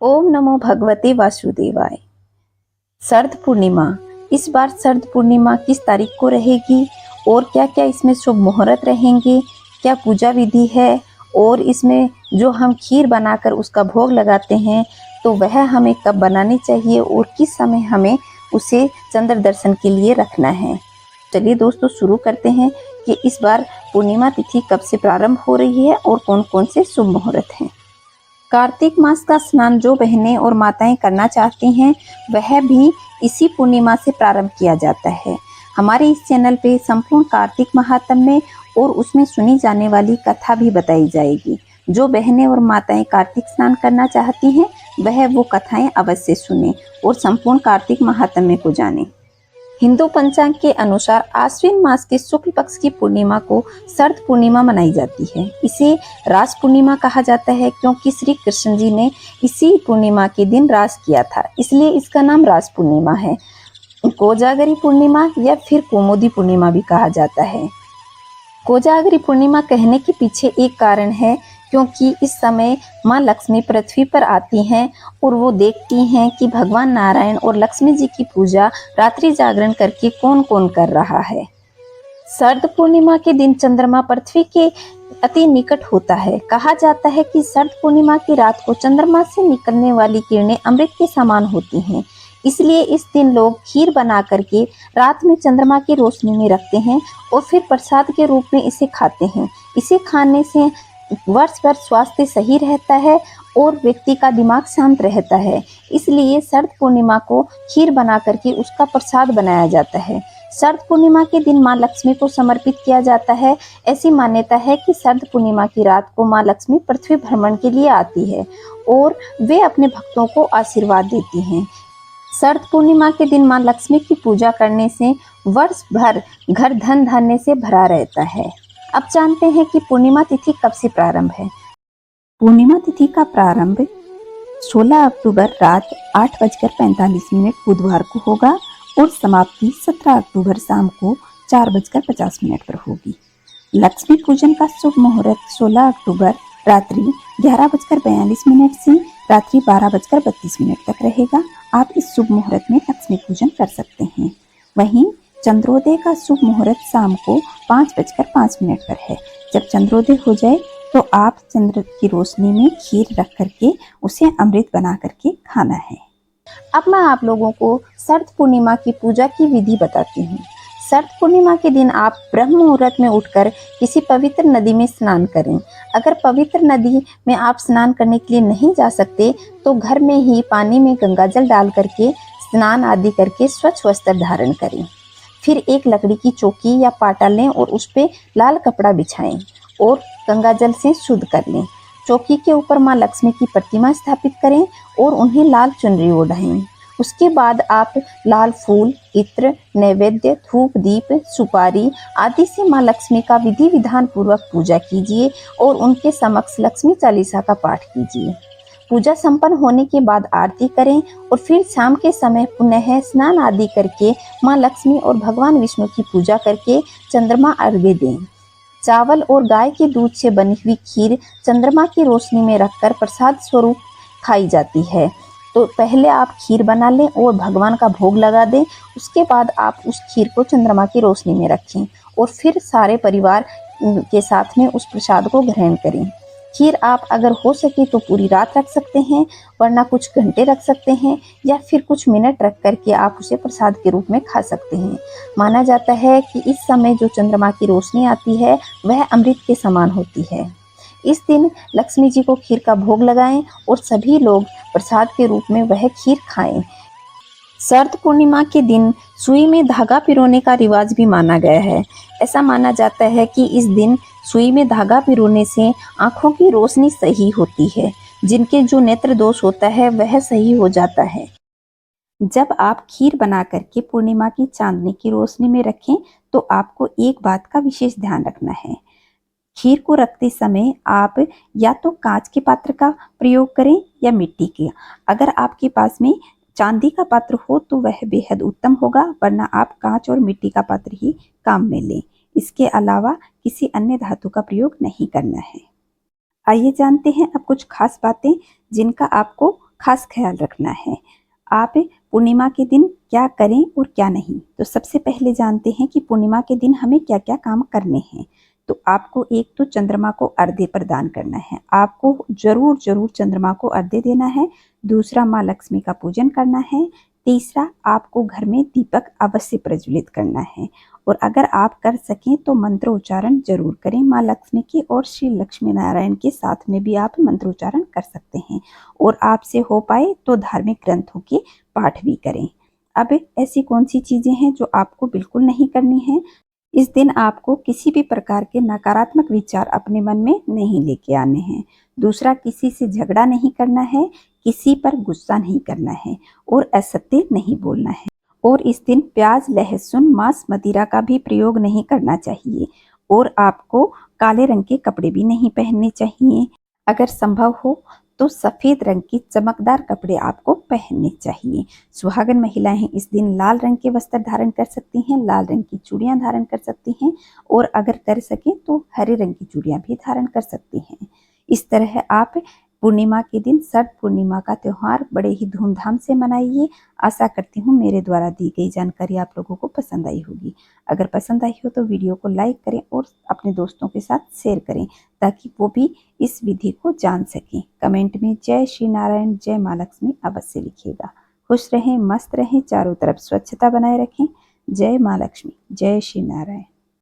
ओम नमो भगवते वासुदेवाय। शरद पूर्णिमा, इस बार शरद पूर्णिमा किस तारीख को रहेगी और क्या क्या इसमें शुभ मुहूर्त रहेंगे, क्या पूजा विधि है और इसमें जो हम खीर बनाकर उसका भोग लगाते हैं तो वह हमें कब बनानी चाहिए और किस समय हमें उसे चंद्र दर्शन के लिए रखना है। चलिए दोस्तों शुरू करते हैं कि इस बार पूर्णिमा तिथि कब से प्रारंभ हो रही है और कौन कौन से शुभ मुहूर्त हैं। कार्तिक मास का स्नान जो बहनें और माताएं करना चाहती हैं वह भी इसी पूर्णिमा से प्रारंभ किया जाता है। हमारे इस चैनल पे संपूर्ण कार्तिक महात्म्य और उसमें सुनी जाने वाली कथा भी बताई जाएगी। जो बहनें और माताएं कार्तिक स्नान करना चाहती हैं वह वो कथाएं अवश्य सुने और संपूर्ण कार्तिक महात्म्य को जानें। हिंदू पंचांग के अनुसार आश्विन मास के शुक्ल पक्ष की पूर्णिमा को शरद पूर्णिमा मनाई जाती है। इसे रास पूर्णिमा कहा जाता है क्योंकि श्री कृष्ण जी ने इसी पूर्णिमा के दिन रास किया था, इसलिए इसका नाम रास पूर्णिमा है। कोजागरी पूर्णिमा या फिर कुमुदी पूर्णिमा भी कहा जाता है। कोजागरी पूर्णिमा कहने के पीछे एक कारण है क्योंकि इस समय माँ लक्ष्मी पृथ्वी पर आती हैं और वो देखती हैं कि भगवान नारायण और लक्ष्मी जी की पूजा रात्रि जागरण करके कौन कौन कर रहा है। शरद पूर्णिमा के दिन चंद्रमा पृथ्वी के अति निकट होता है। कहा जाता है कि शरद पूर्णिमा की रात को चंद्रमा से निकलने वाली किरणें अमृत के समान होती हैं, इसलिए इस दिन लोग खीर बना करके रात में चंद्रमा की रोशनी में रखते हैं और फिर प्रसाद के रूप में इसे खाते हैं। इसे खाने से वर्ष भर स्वास्थ्य सही रहता है और व्यक्ति का दिमाग शांत रहता है, इसलिए शरद पूर्णिमा को खीर बना करके उसका प्रसाद बनाया जाता है। शरद पूर्णिमा के दिन माँ लक्ष्मी को समर्पित किया जाता है। ऐसी मान्यता है कि शरद पूर्णिमा की रात को माँ लक्ष्मी पृथ्वी भ्रमण के लिए आती है और वे अपने भक्तों को आशीर्वाद देती हैं। शरद पूर्णिमा के दिन माँ लक्ष्मी की पूजा करने से वर्ष भर घर धन धान्य से भरा रहता है। अब जानते हैं कि पूर्णिमा तिथि कब से प्रारंभ है। पूर्णिमा तिथि का प्रारंभ 16 अक्टूबर रात 8:45 बुधवार को होगा और समाप्ति 17 अक्टूबर शाम को 4:50 पर होगी। लक्ष्मी पूजन का शुभ मुहूर्त 16 अक्टूबर रात्रि 11:42 से रात्रि 12:32 तक रहेगा। आप इस शुभ मुहूर्त में लक्ष्मी पूजन कर सकते हैं। वहीं चंद्रोदय का शुभ मुहूर्त शाम को 5:05 पर है। जब चंद्रोदय हो जाए तो आप चंद्र की रोशनी में खीर रख करके उसे अमृत बना करके खाना है। अब मैं आप लोगों को शरद पूर्णिमा की पूजा की विधि बताती हूँ। शरद पूर्णिमा के दिन आप ब्रह्म मुहूर्त में उठकर किसी पवित्र नदी में स्नान करें। अगर पवित्र नदी में आप स्नान करने के लिए नहीं जा सकते तो घर में ही पानी में गंगाजल डाल करके स्नान आदि करके स्वच्छ वस्त्र धारण करें। फिर एक लकड़ी की चौकी या पाटा लें और उस पर लाल कपड़ा बिछाएं और गंगाजल से शुद्ध कर लें। चौकी के ऊपर माँ लक्ष्मी की प्रतिमा स्थापित करें और उन्हें लाल चुनरी ओढ़ाएं। उसके बाद आप लाल फूल, इत्र, नैवेद्य, धूप, दीप, सुपारी आदि से माँ लक्ष्मी का विधि विधान पूर्वक पूजा कीजिए और उनके समक्ष लक्ष्मी चालीसा का पाठ कीजिए। पूजा संपन्न होने के बाद आरती करें और फिर शाम के समय पुनः स्नान आदि करके माँ लक्ष्मी और भगवान विष्णु की पूजा करके चंद्रमा अर्घ्य दें। चावल और गाय के दूध से बनी हुई खीर चंद्रमा की रोशनी में रखकर प्रसाद स्वरूप खाई जाती है। तो पहले आप खीर बना लें और भगवान का भोग लगा दें। उसके बाद आप उस खीर को चंद्रमा की रोशनी में रखें और फिर सारे परिवार के साथ में उस प्रसाद को ग्रहण करें। खीर आप अगर हो सके तो पूरी रात रख सकते हैं, वरना कुछ घंटे रख सकते हैं या फिर कुछ मिनट रख करके आप उसे प्रसाद के रूप में खा सकते हैं। माना जाता है कि इस समय जो चंद्रमा की रोशनी आती है वह अमृत के समान होती है। इस दिन लक्ष्मी जी को खीर का भोग लगाएं और सभी लोग प्रसाद के रूप में वह खीर खाएं। शरद पूर्णिमा के दिन सुई में धागा पिरोने का रिवाज भी माना गया है। ऐसा माना जाता है कि इस दिन सुई में धागा पिरोने से आंखों की रोशनी सही होती है, जिनके जो नेत्र दोष होता है वह सही हो जाता है। जब आप खीर बना करके पूर्णिमा की चांदनी की रोशनी में रखें तो आपको एक बात का विशेष ध्यान रखना है। खीर को रखते समय आप या तो कांच के पात्र का प्रयोग करें या मिट्टी के। अगर आपके पास में चांदी का पात्र हो तो वह बेहद उत्तम होगा, वरना आप कांच और मिट्टी का पात्र ही काम में लें। इसके अलावा किसी अन्य धातु का प्रयोग नहीं करना है। आइए जानते हैं अब कुछ खास बातें जिनका आपको खास ख्याल रखना है। आप पूर्णिमा के दिन क्या करें और क्या नहीं, तो सबसे पहले जानते हैं कि पूर्णिमा के दिन हमें क्या क्या काम करने हैं। तो आपको एक तो चंद्रमा को अर्घ्य प्रदान करना है, आपको जरूर जरूर चंद्रमा को अर्घ्य देना है। दूसरा, माँ लक्ष्मी का पूजन करना है। तीसरा, आपको घर में दीपक अवश्य प्रज्वलित करना है। और अगर आप कर सकें तो मंत्रोच्चारण जरूर करें माँ लक्ष्मी की, और श्री लक्ष्मी नारायण के साथ में भी आप मंत्रोच्चारण कर सकते हैं। और आपसे हो पाए तो धार्मिक ग्रंथों के पाठ भी करें। अब ऐसी कौन सी चीजें हैं जो आपको बिल्कुल नहीं करनी है? इस दिन आपको किसी भी प्रकार के नकारात्मक विचार अपने मन में नहीं लेके आने हैं। दूसरा, किसी से झगड़ा नहीं करना है, किसी पर गुस्सा नहीं करना है, और असत्य नहीं बोलना है। और इस दिन प्याज, लहसुन, मांस, मदिरा का भी प्रयोग नहीं करना चाहिए। और आपको काले रंग के कपड़े भी नहीं पहनने चाहिए। अगर संभव हो तो सफेद रंग की चमकदार कपड़े आपको पहनने चाहिए। सुहागन महिलाएं इस दिन लाल रंग के वस्त्र धारण कर सकती हैं, लाल रंग की चूड़ियां धारण कर सकती हैं, और अगर कर सके तो हरे रंग की चूड़ियां भी धारण कर सकती हैं। इस तरह आप पूर्णिमा के दिन शरद पूर्णिमा का त्योहार बड़े ही धूमधाम से मनाइए। आशा करती हूँ मेरे द्वारा दी गई जानकारी आप लोगों को पसंद आई होगी। अगर पसंद आई हो तो वीडियो को लाइक करें और अपने दोस्तों के साथ शेयर करें, ताकि वो भी इस विधि को जान सकें। कमेंट में जय श्री नारायण, जय माँ लक्ष्मी अवश्य लिखिएगा। खुश रहें, मस्त रहें, चारों तरफ स्वच्छता बनाए रखें। जय माँ लक्ष्मी, जय श्री नारायण।